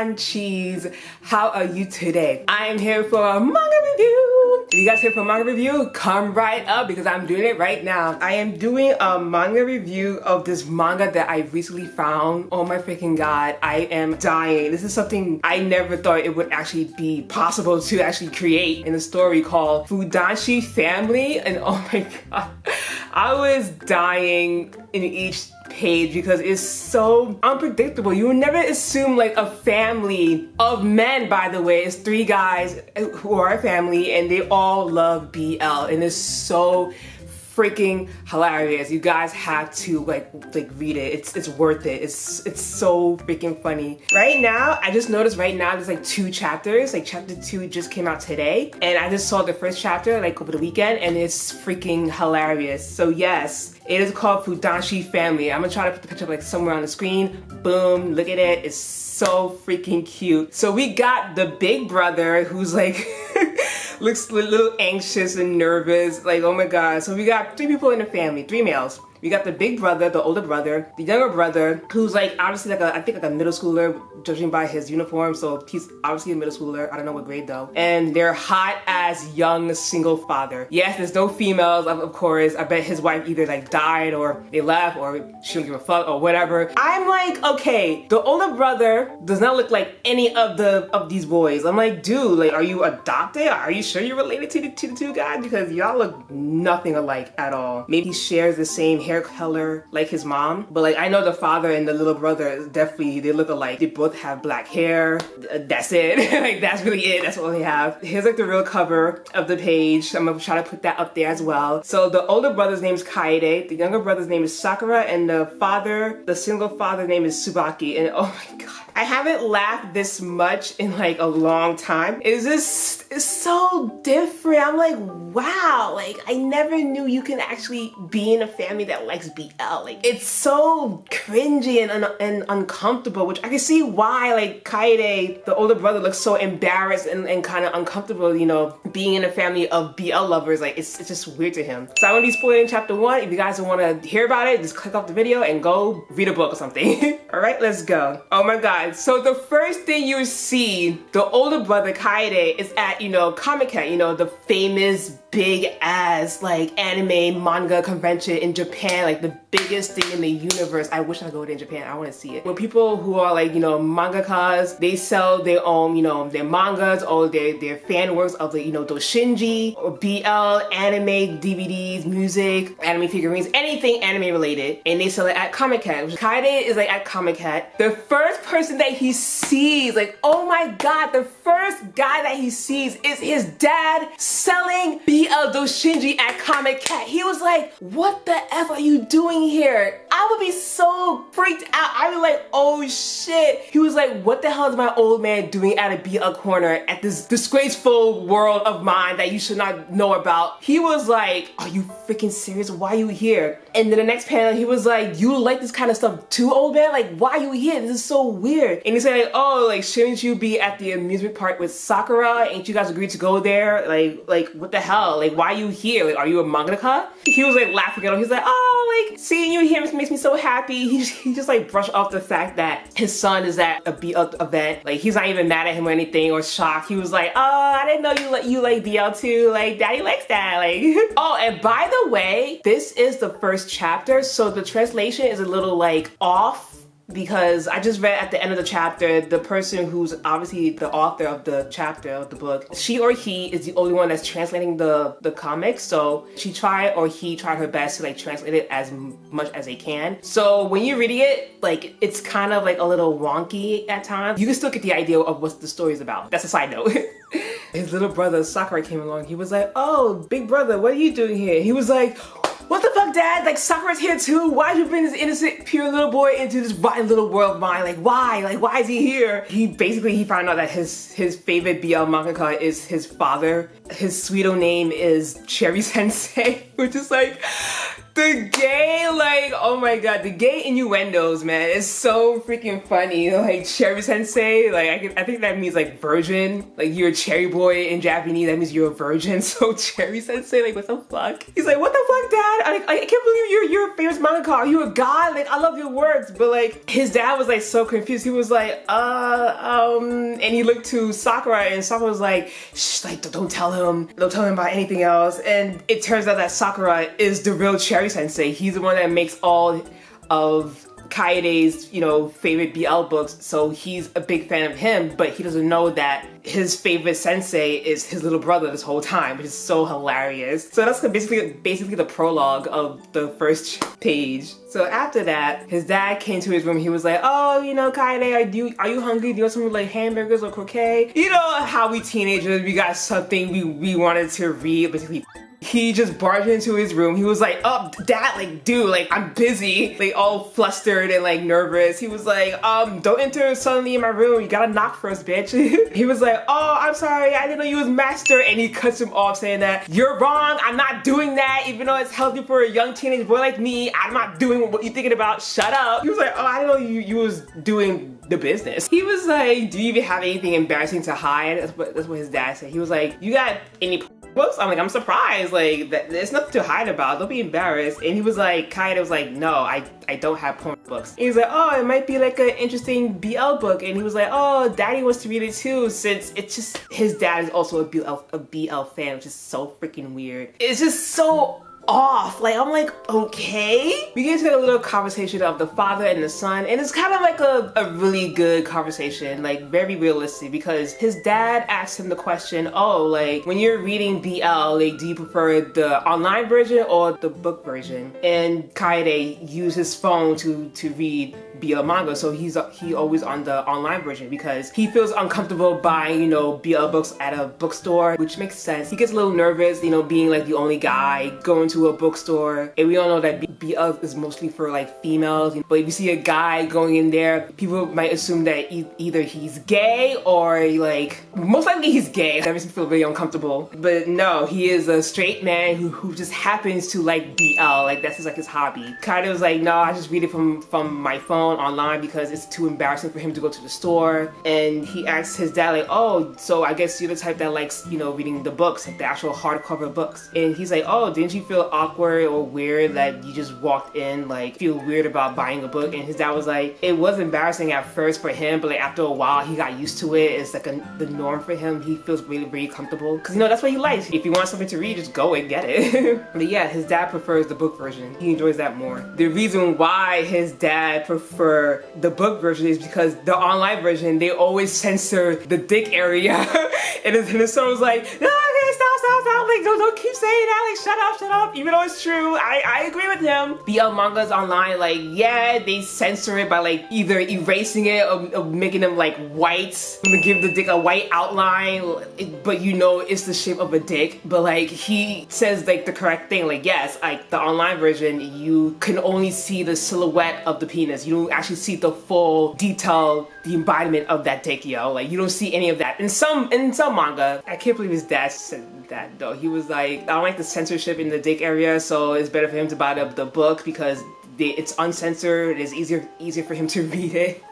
Fudanshis. How are you today? I am here for a manga review. If you guys here for a manga review, come right up because I'm doing it right now. I am doing a manga review of this manga that I recently found. Oh my freaking god, I am dying. This is something I never thought it would actually be possible to actually create in a story called Fudanshi Family, and oh my god, I was dying in each page because it's so unpredictable. You would never assume like a family of men, by the way. It's 3 guys who are a family and they all love BL, and it's so freaking hilarious. You guys have to like read it. It's worth it. It's so freaking funny. Right now, I just noticed right now there's like 2 chapters. Like chapter 2 just came out today, and I just saw the first chapter like over the weekend, and it's freaking hilarious. So yes, it is called Fudanshi Family. I'm gonna try to put the picture like somewhere on the screen. Boom, look at it. It's so freaking cute. So we got the big brother who's like looks a little anxious and nervous, like oh my god. So we got 3 people in the family, 3 males. We got the big brother, the older brother, the younger brother, who's like obviously like I think like a middle schooler, judging by his uniform. So he's obviously a middle schooler. I don't know what grade though. And they're hot as young single father. Yes, there's no females, of course. I bet his wife either like died or they left or she don't give a fuck or whatever. I'm like, okay, the older brother does not look like any of these boys. I'm like, dude, like, are you adopted? Are you sure you're related to the 2 guys? Because y'all look nothing alike at all. Maybe he shares the same hair color like his mom, but like I know the father and the little brother definitely they look alike. They both have black hair. That's it. Like that's really it. That's all they have. Here's like the real cover of the page. I'm gonna try to put that up there as well. So the older brother's name is Kaede, the younger brother's name is Sakura, and the single father's name is Tsubaki. And oh my god, I haven't laughed this much in like a long time. It's so different. I'm like, wow, like I never knew you can actually be in a family that likes BL. Like it's so cringy and uncomfortable, which I can see why like Kaede, the older brother, looks so embarrassed and kind of uncomfortable, you know, being in a family of BL lovers. Like it's just weird to him. So I'm gonna be spoiling chapter 1. If you guys want to hear about it, just click off the video and go read a book or something. All right, let's go. Oh my god. So the first thing you see, the older brother Kaede is at, you know, Comic-Con, you know, the famous big ass like anime manga convention in Japan, like the biggest thing in the universe. I wish I could go there in Japan. I want to see it. When people who are like, you know, mangakas, they sell their own, you know, their mangas or their fan works of the, you know, doshinji or BL, anime, DVDs, music, anime figurines, anything anime related, and they sell it at Comic-Con. Kaede is like at Comic-Con. The first person that he sees, like, oh my god, the first guy that he sees is his dad selling BL doshinji at Comic-Con. He was like, what the F are you doing here? I would be so freaked out. I'd be like, oh shit. He was like, what the hell is my old man doing at a BL corner at this disgraceful world of mine that you should not know about? He was like, are you freaking serious? Why are you here? And then the next panel, he was like, you like this kind of stuff too, old man? Like, why are you here? This is so weird. And he said like, oh, like, shouldn't you be at the amusement park with Sakura? Ain't you guys agreed to go there? Like what the hell? Like, why are you here? Like, are you a mangaka? He was like laughing at him. He's like, oh, like, seeing you here makes me so happy. He just like brushed off the fact that his son is at a BL event. Like, he's not even mad at him or anything or shocked. He was like, oh, I didn't know you like BL too. Like, daddy likes that. Like, oh, and by the way, this is the first chapter, so the translation is a little like off, because I just read at the end of the chapter, the person who's obviously the author of the chapter of the book, she or he is the only one that's translating the comics. So she tried, or he tried her best to like translate it as much as they can. So when you're reading it, like it's kind of like a little wonky at times. You can still get the idea of what the story is about. That's a side note. His little brother Sakura came along. He was like, oh, big brother, what are you doing here? He was like, what the fuck, dad? Like, Sakura's here too? Why'd you bring this innocent, pure little boy into this rotten little world of mine? Like, why? Like, why is he here? He found out that his favorite BL mangaka is his father. His pseudo name is Cherry Sensei, which is like, The gay, like, oh my god, the gay innuendos, man, is so freaking funny. Like, cherry sensei, like, I think that means, like, virgin. Like, you're a cherry boy in Japanese, that means you're a virgin. So, cherry sensei, like, what the fuck? He's like, what the fuck, dad? I can't believe you're a famous mangaka. Are you a god? Like, I love your works. But, like, his dad was, like, so confused. He was like, and he looked to Sakura, and Sakura was like, shh, like, don't tell him about anything else. And it turns out that Sakura is the real cherry sensei. He's the one that makes all of Kaede's, you know, favorite BL books, so he's a big fan of him, but he doesn't know that his favorite sensei is his little brother this whole time, which is so hilarious. So that's basically the prologue of the first page. So after that, his dad came to his room. He was like, oh, you know, Kaede, are you hungry? Do you want some like hamburgers or croquet? You know how we teenagers, we got something we wanted to read, basically. He just barged into his room. He was like, oh, dad, like, dude, like, I'm busy. Like, all flustered and, like, nervous. He was like, don't enter suddenly in my room. You gotta knock first, bitch. He was like, oh, I'm sorry. I didn't know you was master. And he cuts him off saying that, you're wrong. I'm not doing that. Even though it's healthy for a young teenage boy like me, I'm not doing what you're thinking about. Shut up. He was like, oh, I didn't know you was doing the business. He was like, do you even have anything embarrassing to hide? That's what his dad said. He was like, you got any books? I'm like, I'm surprised, like, there's nothing to hide about, don't be embarrassed. And he was like, Kaede was like, no, I don't have porn books. And he was like, oh, it might be like an interesting BL book. And he was like, oh, daddy wants to read it too, since it's just, his dad is also a BL fan, which is so freaking weird. It's just so off. Like, I'm like, okay. We get into a little conversation of the father and the son, and it's kind of like a really good conversation, like very realistic, because his dad asked him the question, oh, like, when you're reading BL, like, do you prefer the online version or the book version? And Kaede used his phone to read BL manga, so he always on the online version because he feels uncomfortable buying, you know, BL books at a bookstore, which makes sense. He gets a little nervous, you know, being like the only guy going to a bookstore, and we all know that BL is mostly for like females, but if you see a guy going in there, people might assume that either he's gay or like, most likely he's gay. That makes me feel very uncomfortable. But no, he is a straight man who just happens to like BL, like that's just like his hobby. Kaede was like, no, I just read it from my phone online because it's too embarrassing for him to go to the store. And he asked his dad like, oh, so I guess you're the type that likes, you know, reading the books, like the actual hardcover books. And he's like, oh, didn't you feel awkward or weird that you just walked in, like, feel weird about buying a book? And his dad was like, it was embarrassing at first for him, but like after a while he got used to it. It's like the norm for him. He feels really, really comfortable because, you know, that's what he likes. If you want something to read, just go and get it. But yeah, his dad prefers the book version. He enjoys that more. The reason why his dad prefers the book version is because the online version, they always censor the dick area. And his son was like, no, okay, stop, like, don't keep saying that, like, shut up, even though it's true. I agree with him. BL mangas online, like, yeah, they censor it by like either erasing it or making them like white, to give the dick a white outline, but you know it's the shape of a dick. But like, he says like the correct thing, like, yes, like the online version, you can only see the silhouette of the penis. You don't actually see the full detail, the embodiment of that dick, yo. Like, you don't see any of that. In some manga, I can't believe his dad said that though. He was like, I don't like the censorship in the dick area, so it's better for him to buy the book because it's uncensored. It's easier for him to read it.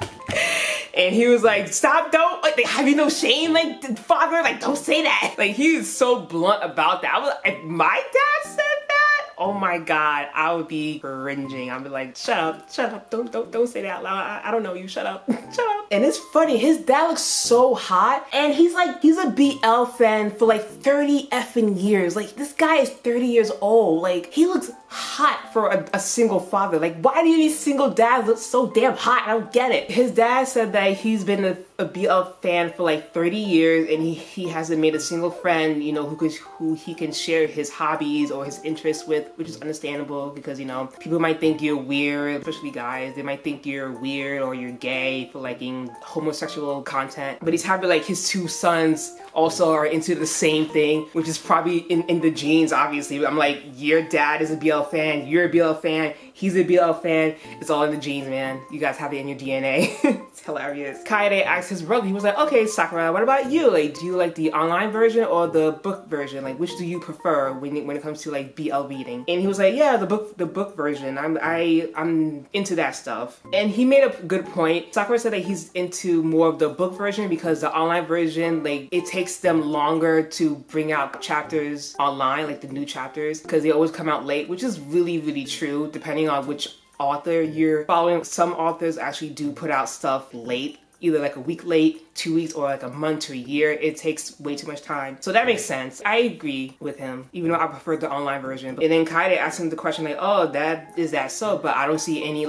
And he was like, stop, don't, like, have you no shame, like, father, like, don't say that. Like, he is so blunt about that. I was, if my dad said that, oh my god, I would be cringing. I'd be like, shut up, don't say that out loud. I don't know you, shut up, shut up. And it's funny, his dad looks so hot, and he's a BL fan for like 30 effing years. Like, this guy is 30 years old. Like, he looks hot for a single father. Like, why do these single dads look so damn hot? I don't get it. His dad said that he's been a BL fan for like 30 years, and he hasn't made a single friend, you know, who he can share his hobbies or his interests with, which is understandable because, you know, people might think you're weird, especially guys. They might think you're weird or you're gay for liking homosexual content. But he's happy like his two sons also are into the same thing, which is probably in the genes, obviously. I'm like, your dad is a BL fan, you're a BL fan, He's a BL fan. It's all in the genes, man. You guys have it in your DNA. It's hilarious. Kaede asked his brother, he was like, okay, Sakura, what about you? Like, do you like the online version or the book version? Like, which do you prefer when it comes to like BL reading? And he was like, yeah, the book version. I'm into that stuff. And he made a good point. Sakura said that he's into more of the book version because the online version, like, it takes them longer to bring out chapters online, like the new chapters, because they always come out late, which is really, really true, depending on which author you're following. Some authors actually do put out stuff late, either like a week late, 2 weeks, or like a month to a year. It takes way too much time. So that makes sense. I agree with him, even though I prefer the online version. And then Kaede asked him the question like, oh, that so? But I don't see any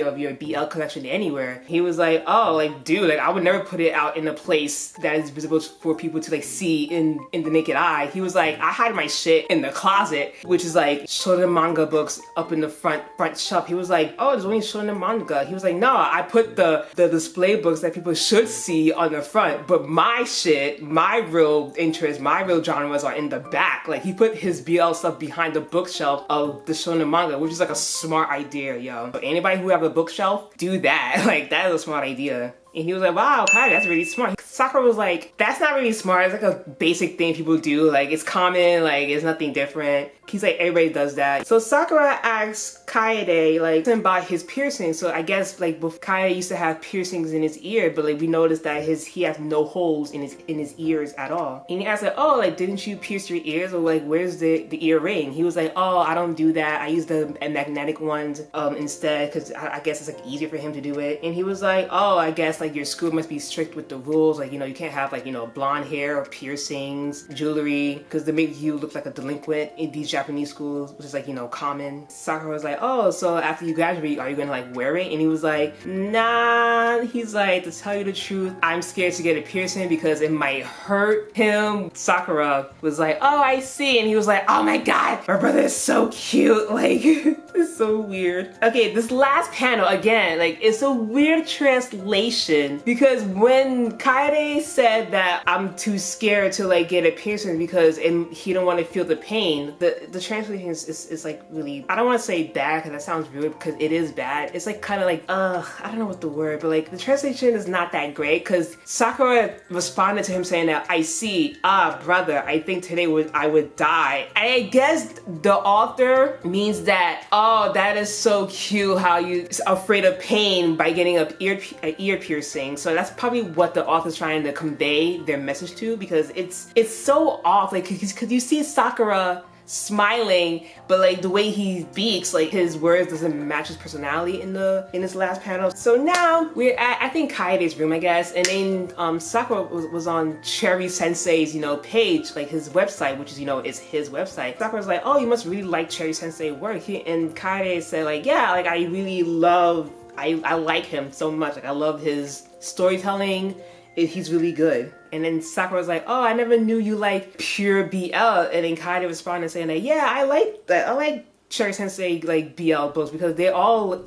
of your BL collection anywhere. He was like, oh, like, dude, like, I would never put it out in a place that is visible for people to like see in the naked eye. He was like, I hide my shit in the closet, which is like shonen manga books up in the front shelf. He was like, oh, there's only shonen manga. He was like, no, I put the display books that people should see on the front, but my shit, my real interests, my real genres are in the back. Like, he put his BL stuff behind the bookshelf of the shonen manga, which is like a smart idea, yo. So anybody who have a bookshelf, do that. Like, that is a smart idea. And he was like, wow, Kai, that's really smart. Sakura was like, that's not really smart. It's like a basic thing people do. Like, it's common, like, it's nothing different. He's like, everybody does that. So Sakura asks Kaede, like, about his piercing. So I guess, like, Kaede used to have piercings in his ear, but, like, we noticed that he has no holes in his ears at all. And he asked, like, oh, like, didn't you pierce your ears? Or, like, where's the ear ring? He was like, oh, I don't do that. I use the magnetic ones instead, because I guess it's, like, easier for him to do it. And he was like, oh, I guess, like, your school must be strict with the rules. Like, you know, you can't have, like, you know, blonde hair or piercings, jewelry, because they make you look like a delinquent in these Japanese schools, which is, like, you know, common. Sakura was like, oh, so after you graduate, are you gonna, like, wear it? And he was like, nah. He's like, to tell you the truth, I'm scared to get a piercing because it might hurt him. Sakura was like, oh, I see. And he was like, oh my god, my brother is so cute. Like, it's so weird. Okay, this last panel, again, like, it's a weird translation because when Kaede said that I'm too scared to, like, get a piercing because he don't want to feel the pain, the translation is like really, I don't want to say bad because that sounds rude because it is bad. It's like kind of like, I don't know what the word, but like the translation is not that great because Sakura responded to him saying that, I see, brother, I think today I would die. I guess the author means that, oh, that is so cute how you afraid of pain by getting an ear piercing. So that's probably what the author's trying to convey their message to, because it's so off. Like, because you see Sakura smiling, but like the way he speaks, like his words doesn't match his personality in this last panel. So now we're at, I think, Kaede's room, I guess, and then Sakura was on Cherry Sensei's, you know, page, like his website, which is, you know, is his website. Sakura's like, oh, you must really like Cherry Sensei work. And Kaede said like, yeah, like I really love, I like him so much. Like I love his storytelling. He's really good. And then Sakura was like, oh, I never knew you like pure BL. And then Kaede responded saying that, yeah, I like that. I like Cherry Sensei like BL books because they all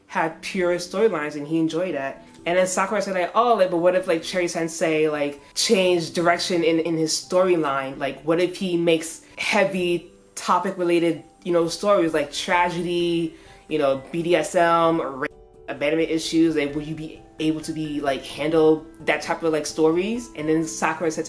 had pure storylines and he enjoyed that. And then Sakura said like, oh, like, but what if like Cherry Sensei like changed direction in his storyline? Like, what if he makes heavy topic related, you know, stories like tragedy, you know, BDSM, rape, abandonment issues? Like, would you be able to be like handle that type of like stories? And then Sakura said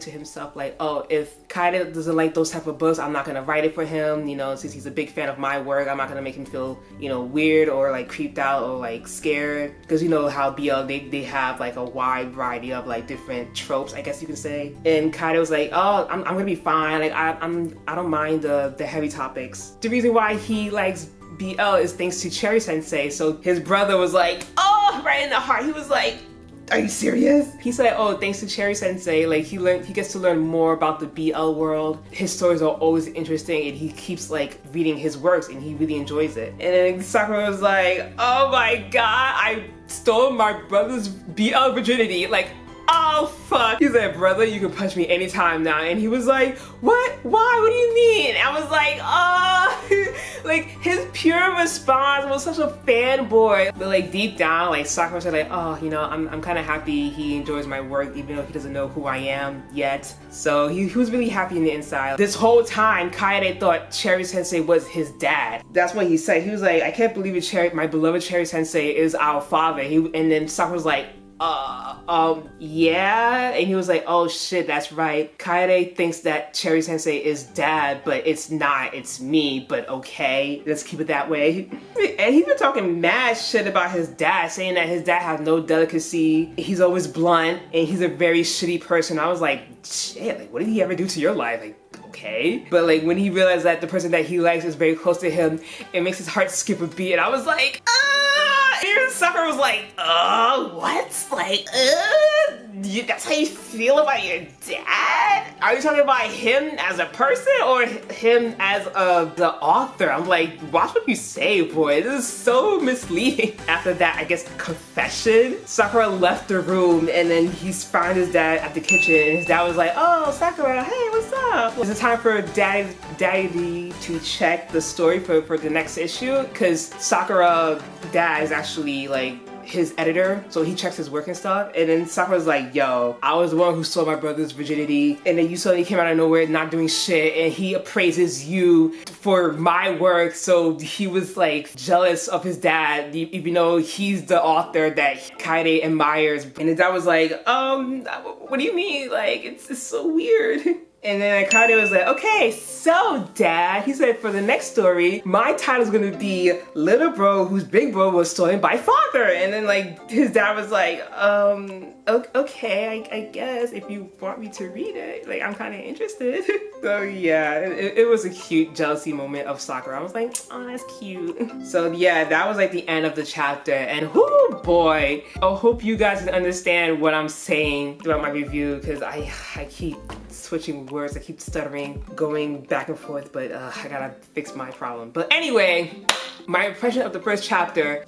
to himself like, oh, if Kaede doesn't like those type of books, I'm not gonna write it for him, you know, since he's a big fan of my work. I'm not gonna make him feel, you know, weird or like creeped out or like scared, because you know how BL they have like a wide variety of like different tropes, I guess you could say. And Kaede was like, oh, I'm gonna be fine. Like I don't mind the heavy topics. The reason why he likes BL is thanks to Cherry Sensei. So his brother was like, oh, right in the heart. He was like, are you serious? He said, oh, thanks to Cherry Sensei, like he gets to learn more about the BL world. His stories are always interesting and he keeps like reading his works and he really enjoys it. And then Sakura was like, oh my god, I stole my brother's BL virginity. Like, oh fuck. He said, brother, you can punch me anytime now. And he was like, what? Why? What do you mean? I was like, oh. Like, his pure response was such a fanboy. But like deep down, like Sakura said like, oh, you know, I'm kind of happy he enjoys my work even though he doesn't know who I am yet. So he was really happy in the inside. This whole time, Kaede thought Cherry Sensei was his dad. That's what he said. He was like, I can't believe it, my beloved Cherry Sensei is our father. And then Sakura was like, yeah, and he was like, oh shit, that's right. Kaede thinks that Cherry Sensei is dad, but it's not, it's me, but okay, let's keep it that way. And he's been talking mad shit about his dad, saying that his dad has no delicacy, he's always blunt, and he's a very shitty person. I was like, shit, like what did he ever do to your life? Like, okay. But like when he realized that the person that he likes is very close to him, it makes his heart skip a beat, and I was like, and Sakura was like, what? Like, that's how you feel about your dad? Are you talking about him as a person or him as the author? I'm like, watch what you say, boy. This is so misleading. After that, I guess, confession, Sakura left the room and then he found his dad at the kitchen and his dad was like, oh, Sakura, hey, what's up? Is it time for daddy to check the story for the next issue? Because Sakura dad is actually like his editor, so he checks his work and stuff. And then Sakura's like, yo, I was the one who stole my brother's virginity, and then you suddenly came out of nowhere not doing shit, and he appraises you for my work. So he was like jealous of his dad, even though he's the author that Kaede admires. And his dad was like, what do you mean? Like, it's so weird. And then Kaede was like, okay, so dad, he said for the next story, my title's gonna be Little Bro Whose Big Bro Was Stolen by Father. And then like his dad was like, okay, I guess if you want me to read it, like I'm kind of interested. So yeah, it was a cute jealousy moment of Sakura. I was like, oh, that's cute. So yeah, that was like the end of the chapter. And whoo boy, I hope you guys can understand what I'm saying throughout my review, because I keep switching words, I keep stuttering, going back and forth, but I gotta fix my problem. But anyway, my impression of the first chapter,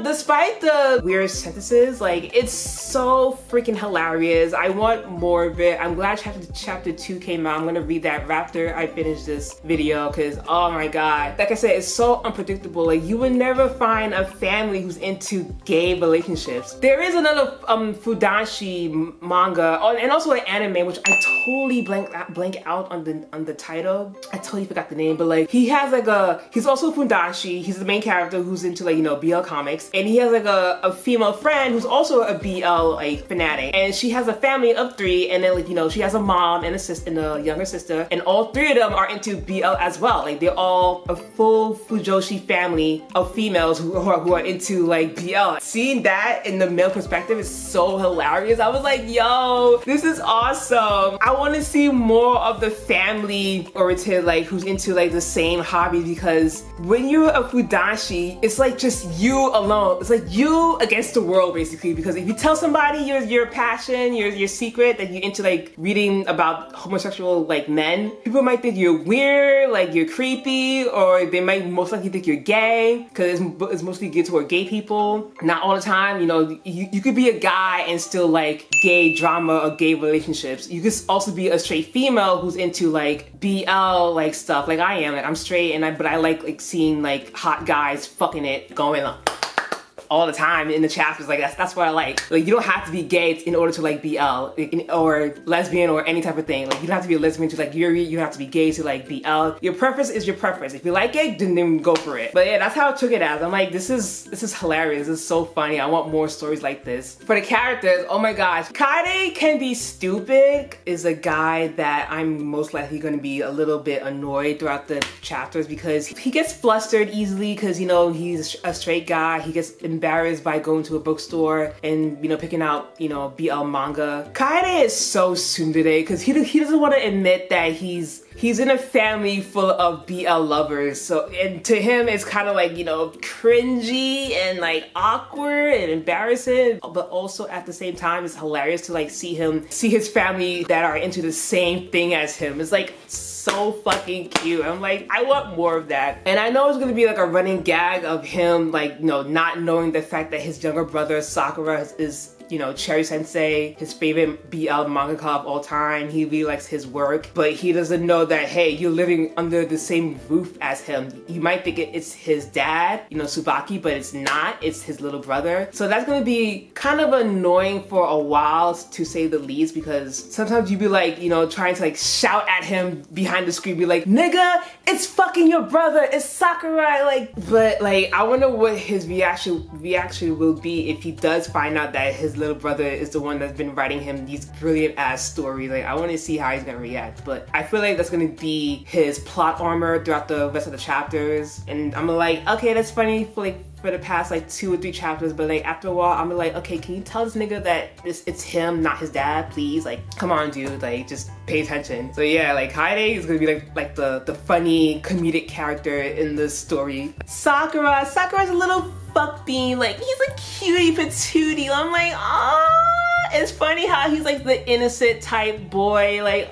despite the weird sentences, like it's so freaking hilarious. I want more of it. I'm glad chapter 2 came out. I'm gonna read that after I finish this video, because oh my god, like I said, it's so unpredictable. Like you would never find a family who's into gay relationships. There is another Fudanshi manga and also an anime, which I totally blank out on the title. I totally forgot the name, but like he has like he's also Fundanshi. He's the main character who's into like, you know, BL comics, and he has like a female friend who's also a BL like fanatic, and she has a family of 3, and then like, you know, she has a mom and a sister and a younger sister, and all 3 of them are into BL as well. Like they're all a full Fujoshi family of females who are into like BL. Seeing that in the male perspective is so hilarious. I was like, yo, this is awesome. I want to see more of the family oriented, like who's into like the same hobby, because when you're a Fudanshi, it's like just you alone. It's like you against the world basically, because if you tell somebody your passion, your secret, that you're into like reading about homosexual like men, people might think you're weird, like you're creepy, or they might most likely think you're gay, because it's mostly geared toward gay people. Not all the time, you know, you could be a guy and still like gay drama or gay relationships. You could also be a straight female who's into like BL like stuff, like I am. Like I'm straight but I like seeing like hot guys fucking it, going on all the time in the chapters. Like that's what I like. Like you don't have to be gay in order to like BL, or lesbian or any type of thing. Like you don't have to be a lesbian to like you have to be gay to like BL. Your preference is your preference. If you like it, then go for it. But yeah, that's how I took it as. I'm like, this is hilarious. This is so funny. I want more stories like this. For the characters, oh my gosh, Kaede can be stupid is a guy that I'm most likely going to be a little bit annoyed throughout the chapters, because he gets flustered easily, because you know he's a straight guy. He gets embarrassed by going to a bookstore and, you know, picking out, you know, BL manga. Kaede is so tsundere because he doesn't want to admit that he's in a family full of BL lovers. So, and to him, it's kind of like, you know, cringy and like awkward and embarrassing, but also at the same time, it's hilarious to like see his family that are into the same thing as him. It's like so fucking cute. I'm like, I want more of that. And I know it's gonna be like a running gag of him, like, you know, not knowing the fact that his younger brother Sakura is you know, Cherry Sensei, his favorite BL mangaka of all time. He really likes his work, but he doesn't know that, hey, you're living under the same roof as him. You might think it's his dad, you know, Tsubaki, but it's not. It's his little brother. So that's gonna be kind of annoying for a while, to say the least, because sometimes you be like, you know, trying to like shout at him behind the screen, be like, nigga, it's fucking your brother, it's Sakurai, like, but like, I wonder what his reaction will be if he does find out that his little brother is the one that's been writing him these brilliant ass stories. Like, I want to see how he's gonna react, but I feel like that's gonna be his plot armor throughout the rest of the chapters, and I'm like, okay, that's funny for the past like 2 or 3 chapters, but like after a while I'm like, okay, can you tell this nigga that it's him, not his dad, please? Like, come on, dude, like, just pay attention. So yeah, like Haide is gonna be like the funny comedic character in this story. Sakura's a little fuck bean, like, he's a cutie patootie. I'm like, ah, it's funny how he's like the innocent type boy, like,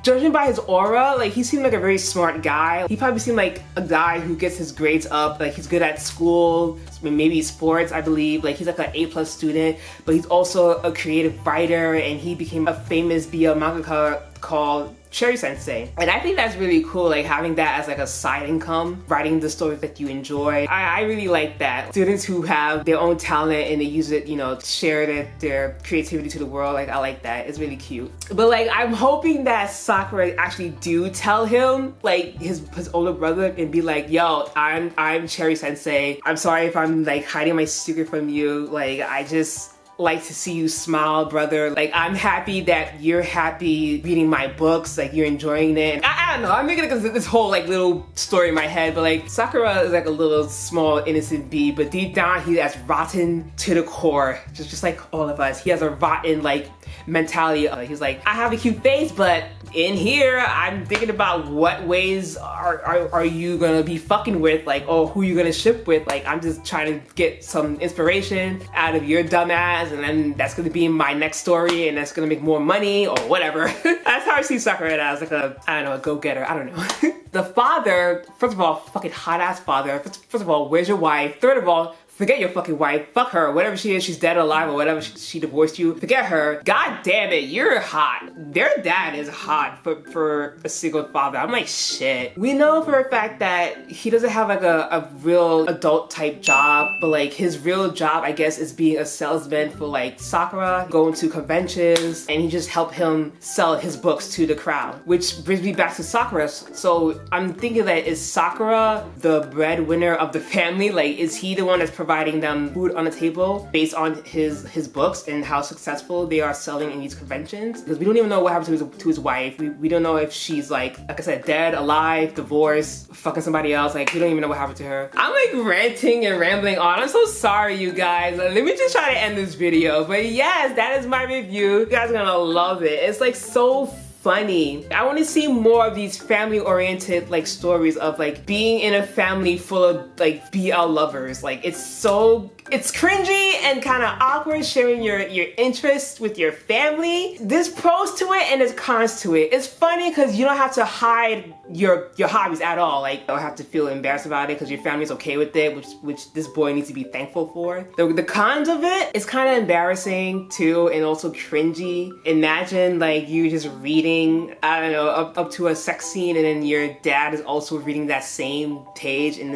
judging by his aura, like, he seemed like a very smart guy. He probably seemed like a guy who gets his grades up, like, he's good at school, maybe sports, I believe. Like, he's like an A+ student, but he's also a creative writer, and he became a famous BL mangaka called Cherry Sensei. And I think that's really cool, like having that as like a side income, writing the stories that you enjoy. I really like that. Students who have their own talent and they use it, you know, share their creativity to the world. Like, I like that. It's really cute. But like, I'm hoping that Sakura actually do tell him, like, his older brother, and be like, yo, I'm Cherry Sensei. I'm sorry if I'm like hiding my secret from you. Like, I just like to see you smile, brother. Like, I'm happy that you're happy reading my books, like you're enjoying it. I don't know, I'm making this whole like little story in my head, but like Sakura is like a little small innocent bee, but deep down he's as rotten to the core, just like all of us. He has a rotten like mentality. He's like, I have a cute face, but in here I'm thinking about what ways are you gonna be fucking with, like, oh, who you gonna ship with. Like, I'm just trying to get some inspiration out of your dumb ass, and then that's gonna be my next story, and that's gonna make more money or whatever. That's how I see Sakura as, like a, I don't know, a go-getter. I don't know. The father, first of all, fucking hot ass father. First of all, where's your wife? Third of all, forget your fucking wife. Fuck her. Whatever she is, she's dead or alive or whatever. She divorced you. Forget her. God damn it, you're hot. Their dad is hot for a single father. I'm like, shit. We know for a fact that he doesn't have like a real adult type job, but like his real job, I guess, is being a salesman for like Sakura, going to conventions, and he just helped him sell his books to the crowd. Which brings me back to Sakura. So I'm thinking that, is Sakura the breadwinner of the family? Like, is he the one that's providing them food on the table based on his books and how successful they are selling in these conventions? Because we don't even know what happened to his wife. We don't know if she's like I said, dead, alive, divorced, fucking somebody else. Like, we don't even know what happened to her. I'm like ranting and rambling on. I'm so sorry, you guys. Let me just try to end this video. But yes, that is my review. You guys are gonna love it. It's like so funny. I want to see more of these family-oriented like stories of like being in a family full of like BL lovers. Like, it's cringy and kind of awkward sharing your interests with your family. There's pros to it and there's cons to it. It's funny because you don't have to hide your hobbies at all. Like, you don't have to feel embarrassed about it because your family's okay with it, which this boy needs to be thankful for. The cons of it is kind of embarrassing too, and also cringy. Imagine like you just reading, I don't know, up to a sex scene, and then your dad is also reading that same page in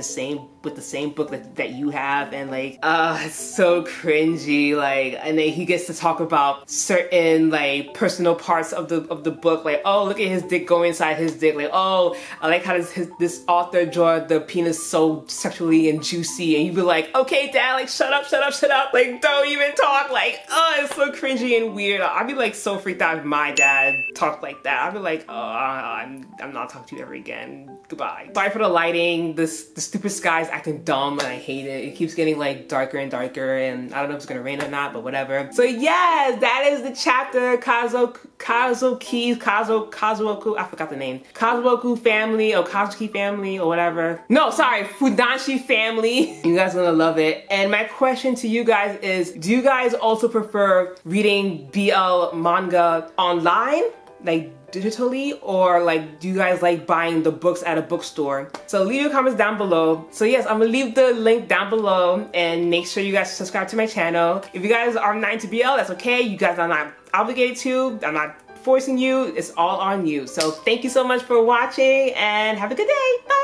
with the same book that you have, and like, it's so cringy. Like, and then he gets to talk about certain like personal parts of the book, like, oh, look at his dick going inside his dick, like, oh, I like how this author draw the penis so sexually and juicy, and you'd be like, okay, dad, like, shut up, like, don't even talk. Like, oh, it's so cringy and weird. I'd be like so freaked out if my dad talked like that. I'd be like, oh, I'm not talking to you ever again. Goodbye. Sorry for the lighting. The stupid sky's acting dumb and I hate it. It keeps getting like darker and darker, and I don't know if it's gonna rain or not, but whatever. So yes, that is the chapter. Kazoku, I forgot the name. Kazoku family or Kazuki family or whatever. No, sorry, Fundanshi family. You guys are gonna love it. And my question to you guys is, do you guys also prefer reading BL manga online? like digitally, or like do you guys like buying the books at a bookstore? So leave your comments down below. So yes, I'm gonna leave the link down below, and make sure you guys subscribe to my channel. If you guys are not into BL, that's okay. You guys are not obligated to. I'm not forcing you. It's all on you. So thank you so much for watching, and have a good day. Bye.